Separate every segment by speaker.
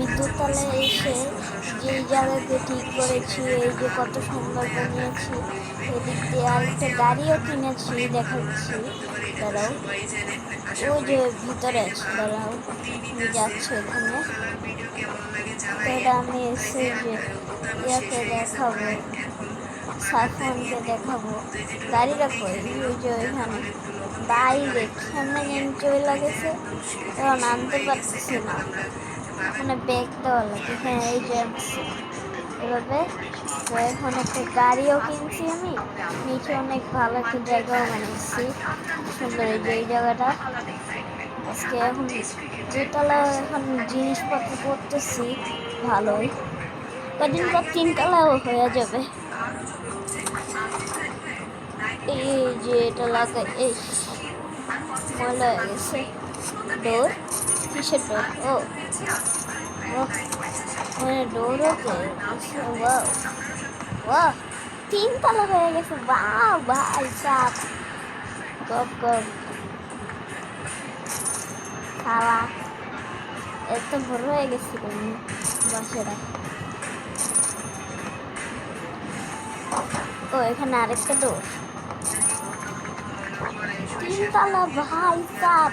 Speaker 1: আমি দোতলায় এসে যেই জায়গাকে ঠিক করেছি, এই যে কত সুন্দর বানিয়েছি, এদিক দিয়ে আরেকটা গাড়িও কিনেছি, দেখাচ্ছি। দাঁড়াও, ওই যে ভিতরে আছে, দাঁড়াও আমি যাচ্ছি ওখানে। আমি এসে যে ইয়াকে দেখাবো, সাফনকে দেখাবো গাড়িটা কই, ওই যে ওইখানে বাইরে সামনে যেন চলে গেছে, এখন আনতে পারতেছি না, মানে ব্যাগ দেওয়া লাগে। হ্যাঁ এই যে এভাবে। তো এখন একটা গাড়িও কিনছি আমি, নিচে অনেক ভালো একটা জায়গাও বানিয়েছি, সুন্দর এই যে এই জায়গাটা। আজকে এখন দুতলা এখন জিনিসপত্র করতেছি, ভালোই কদিন পর তিনতলাও হয়ে যাবে। এই যে এটা লাগাই, এই ময়লা হয়ে গেছে। ডোর, কিসের ডোর? ও মানে ডোরও ওয়াও ওয়াও, তিনতলা হয়ে গেছে, বাহ ভাই সাপ গপ গপ খাওয়া। এত বড় হয়ে গেছিল বাসাটা। ও এখানে আরেকটা ডোর, তিনতলা ভাই সাপ,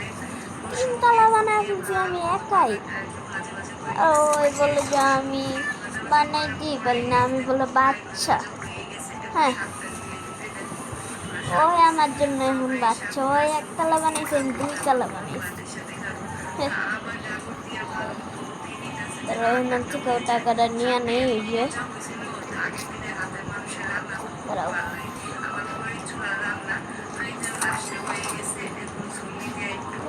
Speaker 1: তিনতলা বানায় ফেলছি আমি একাই। ওই বলে যে আমি বানাই দিই, বলি না আমি বলে বাচ্চা। হ্যাঁ ওই আমার জন্য এখন বাচ্চা, ওই একতলা বানাইছে, আমি দুইতলা বানাইছি। ওনার থেকে টাকাটা নিয়ে নেই, ওই যে দাঁড়াও,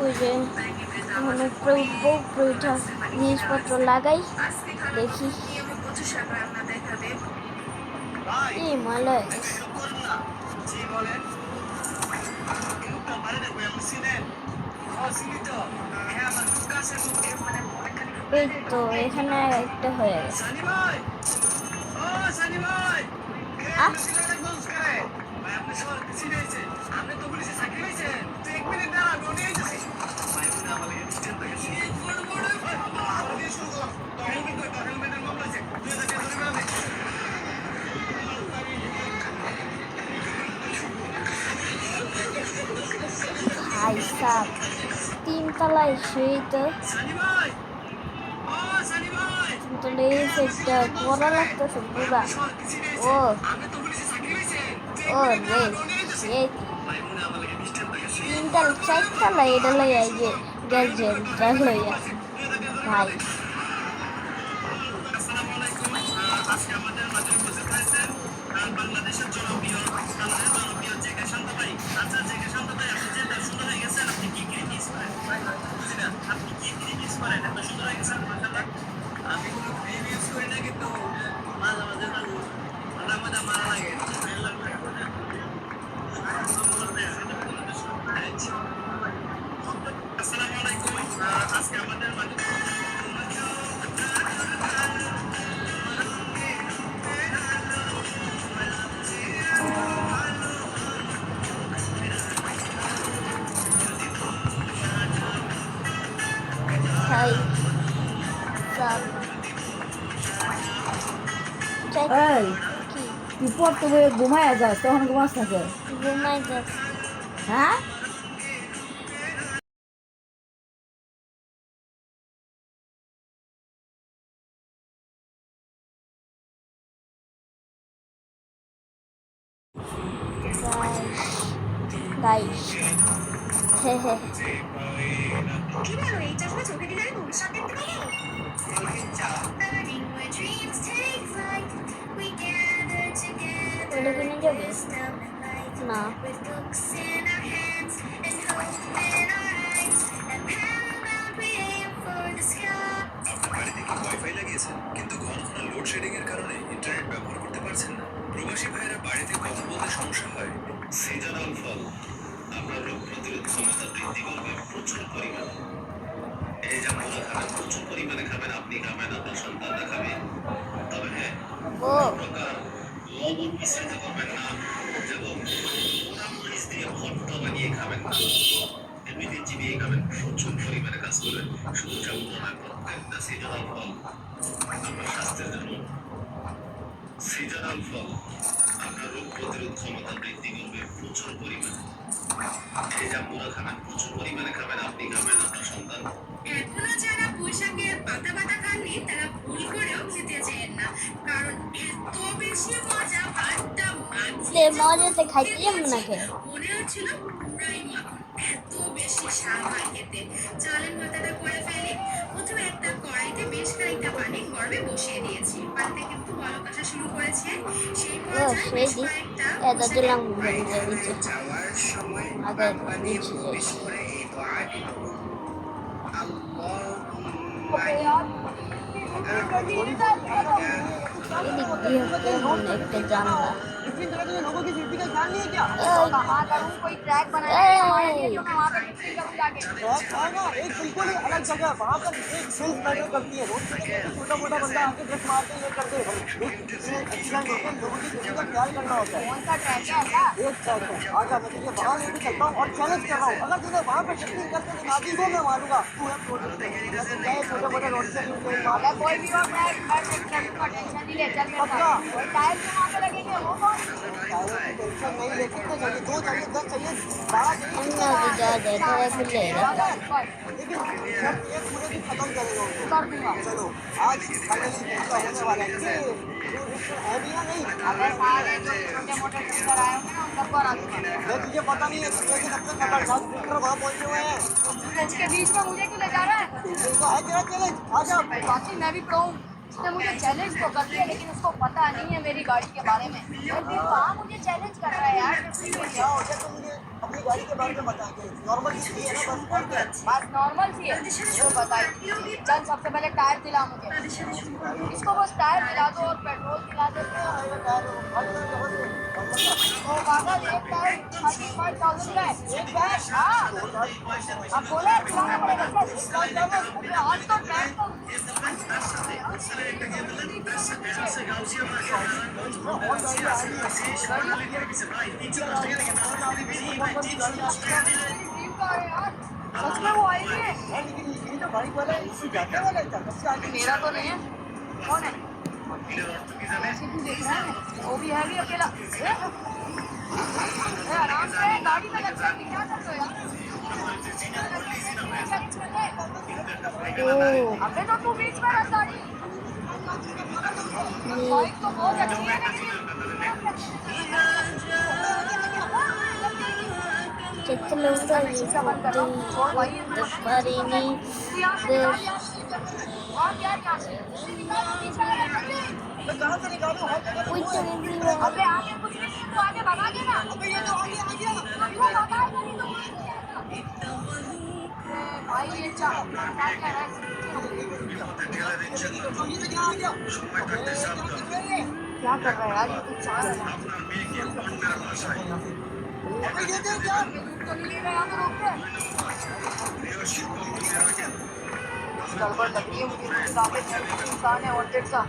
Speaker 1: ওই যে মানে জিনিসপত্র লাগাই, দেখি এই ময়লা হয়ে গেছে। এই তো এখানে একটা হয়ে গেছে। ভাই সাহ, তিনতলায় সেই তো তিনতলা, এই সেটটা করা লাগতেছে পুরা। ও ও রে সেই তিনতলা চারতলা এটা লইয়া, এই যে গ্যাজেটটা লইয়া ভাই। ভাই
Speaker 2: তুই পড়তে বইয়ে ঘুমায় যাস, তখন ঘুমাস থাকে,
Speaker 1: ঘুমাই যাস।
Speaker 2: হ্যাঁ
Speaker 1: গাইস হে হে, ওটা কিনে যাবে না?
Speaker 3: ওয়াইফাই লাগিয়েছেন কিন্তু ঘন ঘন লোডশেডিং এর কারণে ইন্টারনেট ব্যবহার করতে পারছেন না। প্রবাসী ভাইয়েরা বাড়িতে কথা বলতে সমস্যা হয়। সিজনাল ফল আপনার রোগ প্রতিরোধ ক্ষমতা বৃদ্ধি করবে প্রচুর পরিমাণে। এই যে আপনারা খাবেন, প্রচুর পরিমাণে খাবেন, আপনি খাবেন, আপনার সন্তানরা খাবে। তবে হ্যাঁ, প্রকার লবণ মিশ্রিত করবেন না, যেমন পোড়া মরিচ দিয়ে ভর্তা বানিয়ে খাবেন না। ভিটামিন চিবিয়ে খাবেন, প্রচুর পরিমাণে কাজ করবেন। শুধু চামচ নয়, প্রত্যেকটা সিজনাল ফল আপনার স্বাস্থ্যের জন্য। সিজনাল ফল আপনার রোগ প্রতিরোধ ক্ষমতা বৃদ্ধি করবে প্রচুর পরিমাণে। এই জাম্বুরা খাবেন, প্রচুর পরিমাণে খাবেন, আপনি খাবেন, আপনার সন্তান।
Speaker 4: এখনো যারা পুঁইশাকের পাতা পাতা খাননি তারা ভুল করেও খেতে চেয়েন না, কারণ এত বেশি মজা ভাতটা
Speaker 1: সে মজাতে খাইতে যাবো না কে
Speaker 4: মনে হচ্ছিল পুরাই মাখন। এত বেশি স্বাদ হয় খেতে। চালের পাতাটা করে ফেলি। প্রথমে একটা কড়াইতে বেশ খানিকটা পানি গরমে বসিয়ে দিয়েছি। পানিতে কিন্তু বলক আসা শুরু করেছে। সেই পর্যায়ে
Speaker 1: সেই
Speaker 4: বেশ
Speaker 1: দিক
Speaker 4: কয়েকটা
Speaker 1: এত দিলাম আগে
Speaker 4: যাওয়ার সময়
Speaker 1: দিচ্ছি
Speaker 4: বেশি করে এই দোয়াটি
Speaker 1: এদিক দিয়ে হচ্ছে একটা জানলা
Speaker 5: इतनी तरह तुझे लोगों की जिंदगी का ध्यान नहीं है क्या?
Speaker 6: कहाँ करूँ कोई ट्रैक बनाया है हमारे लिए जो मैं वहाँ पे बिक्री करूँ जाके।
Speaker 5: ट्रैक है ना एक बिल्कुल ही अलग जगह वहाँ पर एक सेल्स मैटर करती है रोड पे छोटा मोटा बंदा आके ड्रेस मारते ये कर दे एक्सीडेंट होते हैं लोगों की जिंदगी का ख्याल करना होता है
Speaker 6: कौन सा ट्रैक है ऐसा?
Speaker 5: एक ट्रैक है आजा मैं तुझे वहाँ लेके चलता हूँ और चैलेंज कर रहा हूँ अगर तुझे वहाँ पे टेक्निक करके दिखा दी तो मैं मारूंगा तू है छोटे मोटे रोड से
Speaker 6: अगर कोई भी और ट्रैक मैं टेंशन नहीं ले चल मेरे साथ। कोई टायर जो वहाँ पे लगेंगे वो कौन?
Speaker 5: टेंशन नहीं ले कितने चाहिए 2 चाहिए 10 चाहिए 12 चाहिए
Speaker 1: अन्य तो जा दे थोड़ा खुले रहता
Speaker 5: लेकिन सब ये पूरे दिन खत्म करेगा उसको।
Speaker 6: कर दूंगा।
Speaker 5: चलो आज फाइनली फैसला होने वाला है कि तू रिश्ते है भी या नहीं
Speaker 6: अगर सारे जो छोटे मोटे टीचर आए होंगे ना उन सबको हरा दूंगा।
Speaker 5: मैं तुझे पता नहीं है लेकिन अपने खतरनाक टीचर वहाँ पहुँचे हुए हैं
Speaker 6: उसके बीच में मुझे क्यों ले जा रहा है?
Speaker 5: इनको है तेरा चैलेंज आजा
Speaker 6: बाकी मैं भी प्रो हूँ। उसने मुझे चैलेंज तो कर दिया लेकिन उसको पता नहीं है मेरी गाड़ी के बारे में। और फिर कहाँ मुझे चैलेंज कर रहा है यार?
Speaker 5: क्या हो गया तो मुझे अपनी गाड़ी के बारे में बता के नॉर्मल चीज है ना बस कर दे
Speaker 6: बात नॉर्मल सी है वो बताई। चल सबसे पहले टायर दिला मुझे। इसको बस टायर दिला दो और पेट्रोल दिला देते हैं। ओ पागल एक टायर 35,000 का है। एक बैग हाँ अब बोले दिलाना पड़ेगा सर। आज तो ट्रैक तो सच में वो आई है?
Speaker 5: लेकिन ये जो बाइक वाला है इससे जाते वाला है क्या सबसे आगे
Speaker 6: मेरा तो नहीं है। कौन है? ऐसे क्यों देख रहा है? वो भी है भी अकेला। आराम से गाड़ी में लग जाएगी क्या कर रहे हो यार? अबे तो तू बीच में रख गाड़ी। बाइक तो बहुत अच्छी है
Speaker 1: చెట్లు పరిని
Speaker 6: और क्या यहाँ से?
Speaker 5: मैं कहाँ से निकालूं हर जगह पे वो है।
Speaker 6: अबे आगे कुछ नहीं है तो आगे भगा देना।
Speaker 5: अबे ये तो आगे आ गया
Speaker 6: क्यों भगाएगा नहीं तो कोई नहीं आएगा। भाई ये क्या क्या कह रहा है?
Speaker 5: तो ये तो क्या आ गया
Speaker 6: क्या कर रहा है यार ये कुछ चाह रहा है।
Speaker 5: अबे ये तो क्या
Speaker 6: तो नहीं रहा तो रोक दे। गड़बड़ लग रही है मुझे कुछ काफी इंसान है वांटेड सा।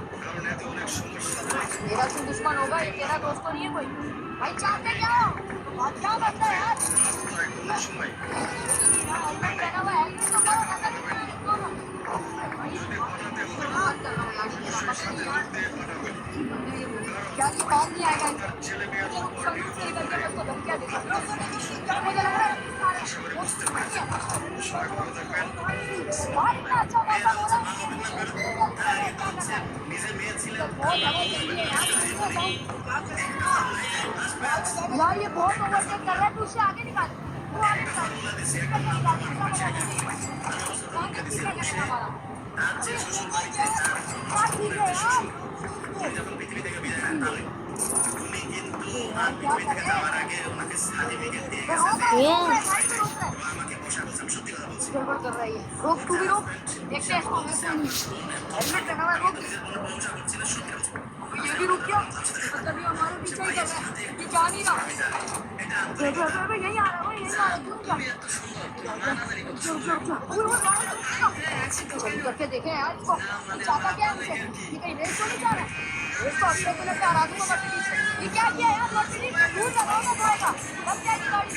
Speaker 6: मेरा तू दुश्मन होगा ये तेरा दोस्त तो नहीं है कोई। भाई चाहते क्या हो? क्या बनता है यार? हेलमेट पहना हुआ है हेलमेट तो करो ना कर क्या की बात नहीं आएगा समझ से करके मैं उसको धमकियां दे सकता हूं। मुझे लग रहा है भाई इतना अच्छा मौका बोला यार ये बहुत ओवरटेक कर रहा है तू उससे आगे निकाल तू आगे निकाल गड़बड़ कर रहा है ये रोक तू भी रोक देखते हैं इसको हेलमेट पहना हुआ है रोक ये भी रुक गया मतलब ये हमारे पीछे ही कर रहा है ये जा नहीं रहा देखो अबे यही आ रहा है यही आ रहा है क्यों चल करके देखें यार इसको चाहता क्या है मुझे ये कहीं रेस तो नहीं जा रहा है इसको अगले किलो पे हरा दूंगा मर्सिडीज से ये क्या किया यार मर्सिडीज दूर लगाओ ना जाएगा बस क्या की गाड़ी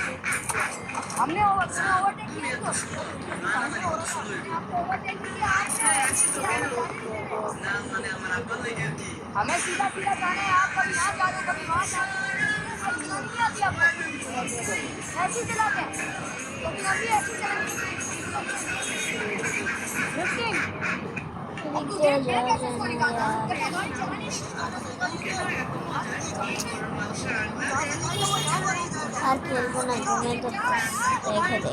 Speaker 6: हमने ओवरटेक किया तो हमने ओवरटेक किया हमें सीधा सीधा जाना है आप कभी यहाँ जा रहे हो कभी वहाँ जा रहे हो नहीं आती आपको ऐसी चलाते हैं कभी अभी ऐसी चलाते कैसे उसको निकालना
Speaker 1: আর খেলবো না, ঘুমিয়ে তো রেখে দে।